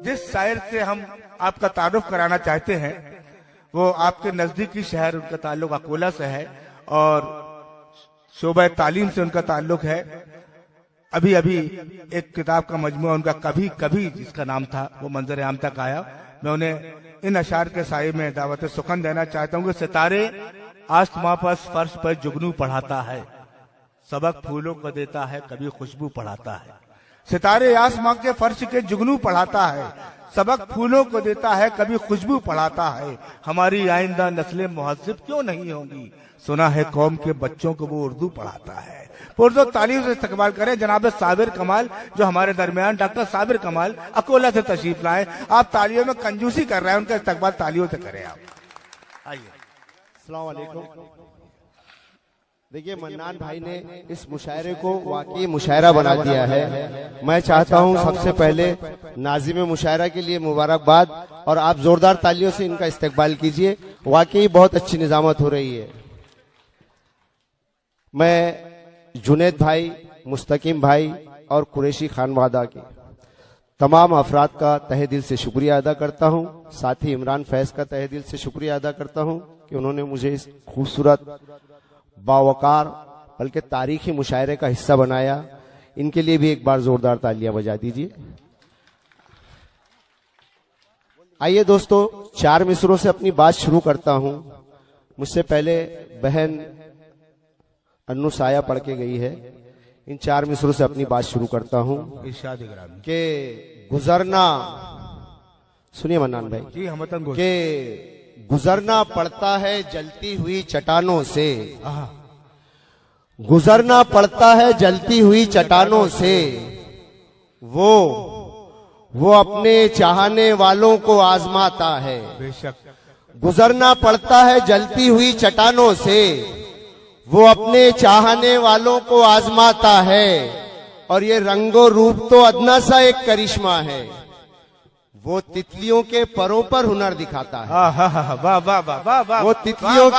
जिस शायर से हम आपका तारुफ कराना चाहते हैं वो आपके नजदीकी शहर, उनका ताल्लुक अकोला से है और शोबा तालीम से उनका ताल्लुक है। अभी अभी एक किताब का मजमुआ उनका कभी कभी जिसका नाम था वो मंजर आम तक आया। मैं उन्हें इन अशार के साये में दावत सुखन देना चाहता हूँ कि सितारे आसमां पर फर्श पर जुगनू पढ़ाता है, सबक फूलों को देता है, कभी खुशबू पढ़ाता है। सितारे आसमां के फर्श के जुगनू पढ़ाता है, सबक फूलों को देता है, कभी खुशबू पढ़ाता है। हमारी आइंदा नस्लें मुहज्जिब क्यों नहीं होंगी, सुना है कौम के बच्चों को वो उर्दू पढ़ाता है। पुरजोर तालीम से इस्तकबाल करें जनाब साबिर कमाल, जो हमारे दरमियान डॉक्टर साबिर कमाल अकोला से तशरीफ लाए। आप तालियों में कंजूसी कर रहे हैं, उनका इस्तकबाल तालियों से करें। आप आइए। अस्सलाम वालेकुम। देखिए, मन्नान भाई ने इस मुशायरे को वाकई मुशायरा बना दिया है। मैं चाहता हूं सबसे पहले नाज़िम मुशायरा के लिए मुबारकबाद और आप जोरदार तालियों से इनका इस्तकबाल कीजिए। वाकई बहुत अच्छी निजामत हो रही है। मैं जुनेद भाई, मुस्तकीम भाई और कुरैशी खानवादा के तमाम अफराद का तहे दिल से शुक्रिया अदा करता हूं। साथ ही इमरान फैज का तहे दिल से शुक्रिया अदा करता हूं कि उन्होंने मुझे इस खूबसूरत, बावकार, बल्कि तारीखी मुशायरे का हिस्सा बनाया। इनके लिए भी एक बार जोरदार तालियां बजा दीजिए। आइए दोस्तों, 4 मिसरों से अपनी बात शुरू करता हूं। मुझसे पहले बहन अन्नू साया पढ़ के गई है। इन 4 मिसरों से अपनी बात शुरू करता हूं कि गुजरना, सुनिए मन्नान भाई जी, हम कि गुजरना पड़ता है जलती हुई चट्टानों से, गुजरना पड़ता है जलती हुई चट्टानों से, वो अपने चाहने वालों को आजमाता है। बेशक गुजरना पड़ता है जलती हुई चट्टानों से, वो अपने चाहने वालों को आजमाता है। और ये रंगो रूप तो अदना सा एक करिश्मा है, वो तितलियों के परों पर हुनर दिखाता है। वाह वाह वाह वाह वाह। वो तितलियों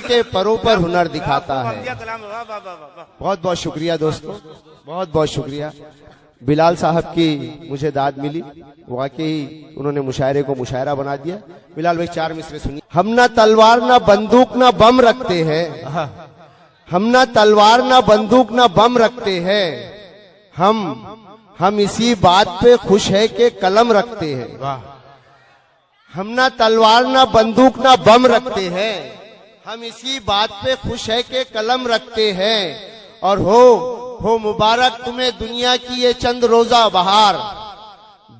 के परों पर हुनर दिखाता है। बहुत बहुत शुक्रिया दोस्तों, बहुत बहुत शुक्रिया। बिलाल साहब की मुझे दाद मिली, वाकई उन्होंने मुशायरे को मुशायरा बना दिया। बिलाल भाई 4 मिसरे सुनिए। हम ना तलवार ना बंदूक ना बम रखते हैं, हम ना तलवार ना बंदूक ना बम रखते हैं, हम इसी बात पे खुश है कि कलम रखते हैं। हम ना तलवार ना बंदूक ना बम रखते हैं, हम इसी बात पे खुश है कि कलम रखते हैं। और हो मुबारक तुम्हें दुनिया की ये चंद रोजा बहार,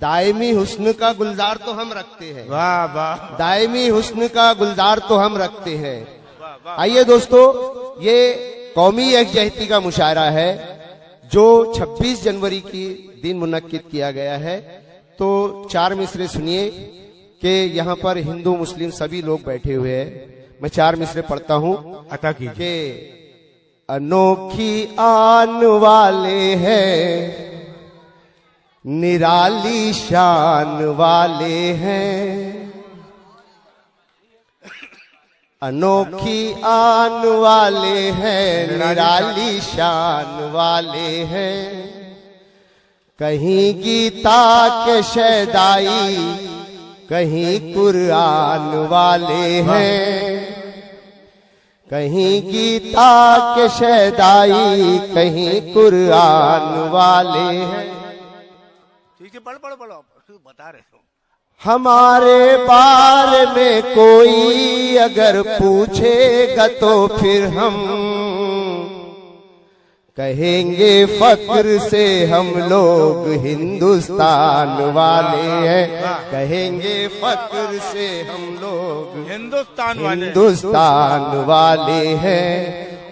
दायमी हुस्न का गुलजार तो हम रखते हैं। वाह वाह। दायमी हुस्न का गुलजार तो हम रखते हैं। आइए दोस्तों, ये कौमी यकजहती का मुशायरा है जो 26 जनवरी की दिन मुनक्किद किया गया है। तो 4 मिसरे सुनिए कि यहाँ पर हिंदू मुस्लिम सभी लोग बैठे हुए हैं। मैं 4 मिसरे पढ़ता हूँ। अता कीजिए। कि अनोखी आन वाले हैं, निराली शान वाले हैं, अनोखी आन वाले हैं, निराली शान वाले हैं। कहीं गीता के शहदाई, कहीं कुरान वाले हैं, कहीं गीता के शहदाई, कहीं कुरान वाले हैं। पढ़ो बता रहे हो। हमारे बारे में कोई अगर पूछेगा तो फिर हम कहेंगे फक्र से हम लोग हिंदुस्तान वाले हैं, कहेंगे फक्र से हम लोग हिंदुस्तान वाले हैं।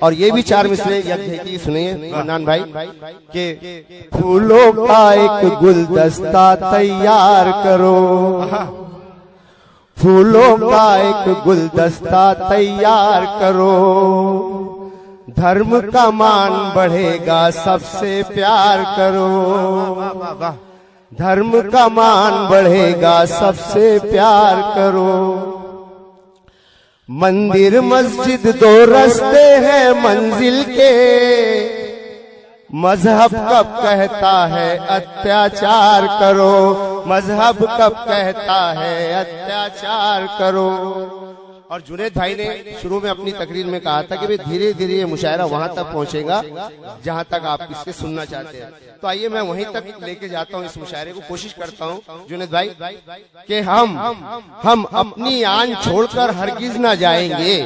और ये भी 4 मिसरे यकजहती सुनिए मन्नान भाई कि फूलों का एक गुलदस्ता तैयार करो, फूलों का एक गुलदस्ता तैयार करो, धर्म का मान बढ़ेगा सबसे प्यार करो, धर्म का मान बढ़ेगा सबसे प्यार करो। मंदिर मस्जिद 2 रास्ते हैं मंजिल के, मजहब कब कहता है अत्याचार करो, मजहब कब कहता है अत्याचार करो। और जुनेद भाई ने शुरू में अपनी तकरीर में कहा था कि भाई धीरे धीरे ये मुशायरा वहां तक पहुंचेगा जहां तक आप इससे सुनना चाहते हैं। तो आइए मैं वहीं तक लेके जाता हूं इस मुशायरे को, कोशिश करता हूं जुनेद भाई कि हम अपनी आन छोड़कर हरगिज ना जाएंगे,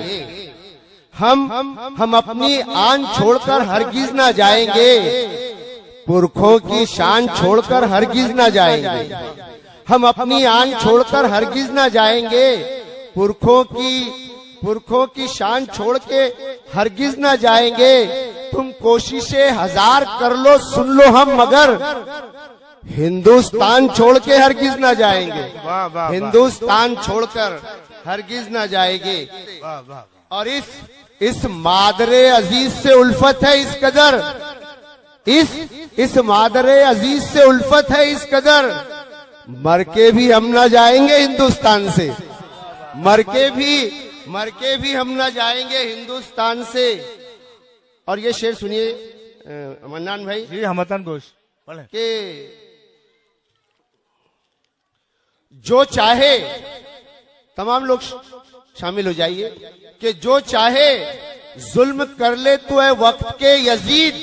हम अपनी आन छोड़कर हरगिज ना जाएंगे, पुरखों की शान छोड़कर हरगिज ना जाएंगे, हम अपनी आन छोड़कर हरगिज ना जाएंगे, पुरखों की शान छोड़ के हरगिज ना जाएंगे। तुम कोशिशें हजार कर लो सुन लो हम, मगर हिंदुस्तान छोड़ के हरगिज ना जाएंगे, हिंदुस्तान छोड़कर हरगिज ना जाएंगे। और इस मादरे अजीज से उल्फत है इस कदर, इस मादरे अजीज से उल्फत है इस कदर, मर के भी हम ना जाएंगे हिंदुस्तान से, मर के भी हम ना जाएंगे हिंदुस्तान से। और ये शेर सुनिए मन्नान भाई जी, हमतन घोष के जो चाहे, तमाम लोग शामिल हो जाइए, कि जो चाहे जुल्म कर ले तो है वक्त के यजीद,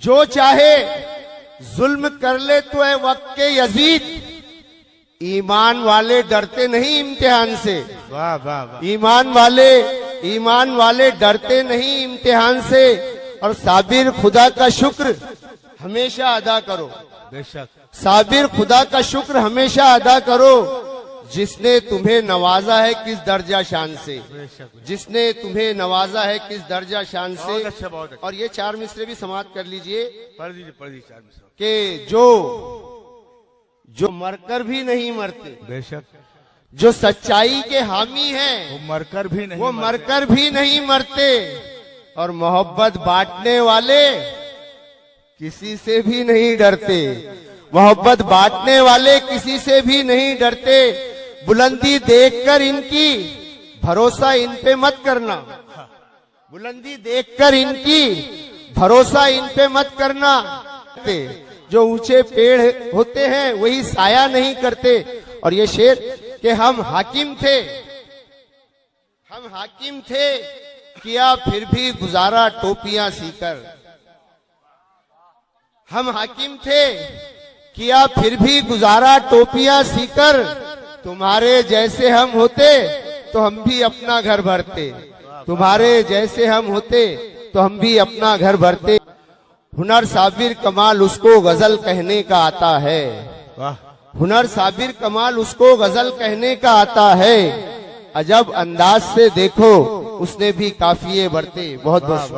जो चाहे जुल्म कर ले तो है वक्त के यजीद, ईमान वाले डरते नहीं इम्तिहान से, वाह वाह वाह, ईमान वाले डरते नहीं इम्तिहान से। और साबिर खुदा का शुक्र हमेशा अदा करो, बेशक साबिर खुदा का शुक्र हमेशा अदा करो, जिसने तुम्हें नवाजा है किस दर्जा शान से, जिसने तुम्हें नवाजा है किस दर्जा शान से। बहुत अच्छा, बहुत अच्छा। और ये चार मिसरे भी समाप्त कर लीजिए पढ़ दीजिए चार मिसरा। कि जो मरकर भी नहीं मरते, बेशक जो सच्चाई के हामी हैं, वो मरकर भी नहीं मरते, और मोहब्बत बांटने वाले किसी से भी नहीं डरते, मोहब्बत बांटने वाले किसी से भी नहीं डरते। बुलंदी देखकर इनकी भरोसा इन पे मत करना, बुलंदी देखकर इनकी भरोसा इन पे मत करना। जो ऊंचे पेड़ होते हैं वही साया नहीं करते। और ये शेर कि हम हाकिम थे किया फिर भी गुजारा टोपियां सीकर, हम हाकिम थे किया फिर भी गुजारा टोपियां सीकर, तुम्हारे जैसे हम होते तो हम भी अपना घर भरते, तुम्हारे जैसे हम होते तो हम भी अपना घर भरते। हुनर साबिर कमाल उसको गजल कहने का आता है, वाह, हुनर साबिर कमाल उसको गजल कहने का आता है, अजब अंदाज से देखो उसने भी काफिये बरते। बहुत बहुत